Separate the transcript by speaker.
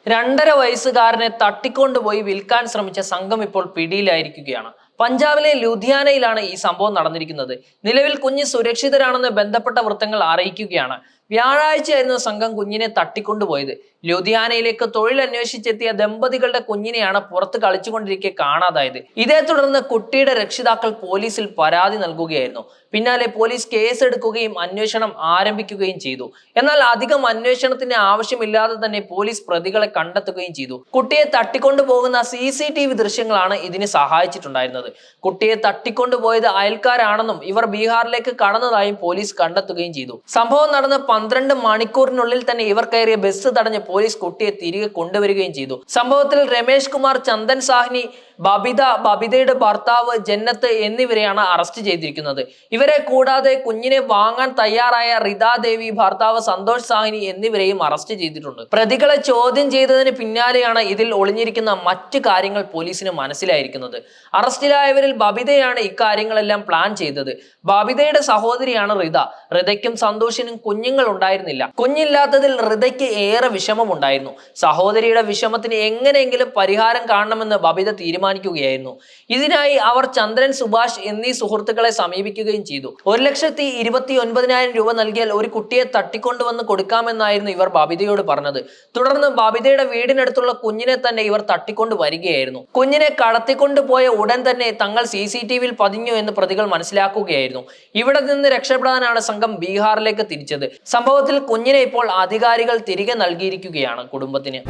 Speaker 1: 2.5 വയസ്സുകാരനെ തട്ടിക്കൊണ്ടുപോയി വിൽക്കാൻ ശ്രമിച്ച സംഘം ഇപ്പോൾ പിടിയിലായിരിക്കുകയാണ്. പഞ്ചാബിലെ ലുധിയാനയിലാണ് ഈ സംഭവം നടന്നിരിക്കുന്നത്. നിലവിൽ കുഞ്ഞ് സുരക്ഷിതരാണെന്ന് ബന്ധപ്പെട്ട വൃത്തങ്ങൾ അറിയിക്കുകയാണ്. വ്യാഴാഴ്ചയായിരുന്നു സംഘം കുഞ്ഞിനെ തട്ടിക്കൊണ്ടുപോയത്. ലുധിയാനയിലേക്ക് തൊഴിൽ അന്വേഷിച്ചെത്തിയ ദമ്പതികളുടെ കുഞ്ഞിനെയാണ് പുറത്ത് കളിച്ചുകൊണ്ടിരിക്കെ കാണാതായത്. ഇതേ തുടർന്ന് കുട്ടിയുടെ രക്ഷിതാക്കൾ പോലീസിൽ പരാതി നൽകുകയായിരുന്നു. പിന്നാലെ പോലീസ് കേസെടുക്കുകയും അന്വേഷണം ആരംഭിക്കുകയും ചെയ്തു. എന്നാൽ അധികം അന്വേഷണത്തിന് ആവശ്യമില്ലാതെ തന്നെ പോലീസ് പ്രതികളെ കണ്ടെത്തുകയും ചെയ്തു. കുട്ടിയെ തട്ടിക്കൊണ്ടുപോകുന്ന CCTV ദൃശ്യങ്ങളാണ് ഇതിന് സഹായിച്ചിട്ടുണ്ടായിരുന്നത്. കുട്ടിയെ തട്ടിക്കൊണ്ടുപോയത് അയൽക്കാരാണെന്നും ഇവർ ബീഹാറിലേക്ക് കടന്നതായും പോലീസ് കണ്ടെത്തുകയും ചെയ്തു. സംഭവം നടന്ന 12 മണിക്കൂറിനുള്ളിൽ തന്നെ ഇവർ കയറിയ ബസ് തടഞ്ഞ് പോലീസ് കുട്ടിയെ തിരികെ കൊണ്ടുവരികയും ചെയ്തു. സംഭവത്തിൽ രമേഷ് കുമാർ, ചന്ദൻ സാഹ്നി, ബബിതയുടെ ഭർത്താവ് ജന്നത്ത് എന്നിവരെയാണ് അറസ്റ്റ് ചെയ്തിരിക്കുന്നത്. ഇവരെ കൂടാതെ കുഞ്ഞിനെ വാങ്ങാൻ തയ്യാറായ റിതാ ദേവി, ഭർത്താവ് സന്തോഷ് സാഹ്നി എന്നിവരെയും അറസ്റ്റ് ചെയ്തിട്ടുണ്ട്. പ്രതികളെ ചോദ്യം ചെയ്തതിന് പിന്നാലെയാണ് ഇതിൽ ഒളിഞ്ഞിരിക്കുന്ന മറ്റു കാര്യങ്ങൾ പോലീസിന് മനസ്സിലായിരിക്കുന്നത്. അറസ്റ്റിലായവരിൽ ബബിതയാണ് ഇക്കാര്യങ്ങളെല്ലാം പ്ലാൻ ചെയ്തത്. ബബിതയുടെ സഹോദരിയാണ് റിത. റിതയ്ക്കും സന്തോഷിനും കുഞ്ഞുങ്ങൾ ഉണ്ടായിരുന്നില്ല. കുഞ്ഞില്ലാത്തതിൽ റിതയ്ക്ക് ഏറെ വിഷമമുണ്ടായിരുന്നു. സഹോദരിയുടെ വിഷമത്തിന് എങ്ങനെയെങ്കിലും പരിഹാരം കാണണമെന്ന് ബബിത തീരുമാനിക്കുകയായിരുന്നു. ഇതിനായി അവർ ചന്ദ്രൻ, സുഭാഷ് എന്നീ സുഹൃത്തുക്കളെ സമീപിക്കുകയും ചെയ്തു. 1,29,000 രൂപ നൽകിയാൽ ഒരു കുട്ടിയെ തട്ടിക്കൊണ്ടുവന്ന് കൊടുക്കാമെന്നായിരുന്നു ഇവർ ബബിതയോട് പറഞ്ഞത്. തുടർന്ന് ബബിതയുടെ വീടിനടുത്തുള്ള കുഞ്ഞിനെ തന്നെ ഇവർ തട്ടിക്കൊണ്ടു വരികയായിരുന്നു. കുഞ്ഞിനെ കടത്തിക്കൊണ്ടുപോയ ഉടൻ തന്നെ തങ്ങൾ CCTVയിൽ പതിഞ്ഞു എന്ന് പ്രതികൾ മനസ്സിലാക്കുകയായിരുന്നു. ഇവിടെ നിന്ന് രക്ഷപ്പെടാനാണ് സംഘം ബീഹാറിലേക്ക് തിരിച്ചത്. സംഭവത്തിൽ കുഞ്ഞിനെ ഇപ്പോൾ അധികാരികൾ തിരികെ നൽകിയിരിക്കുകയാണ് കുടുംബത്തിന്.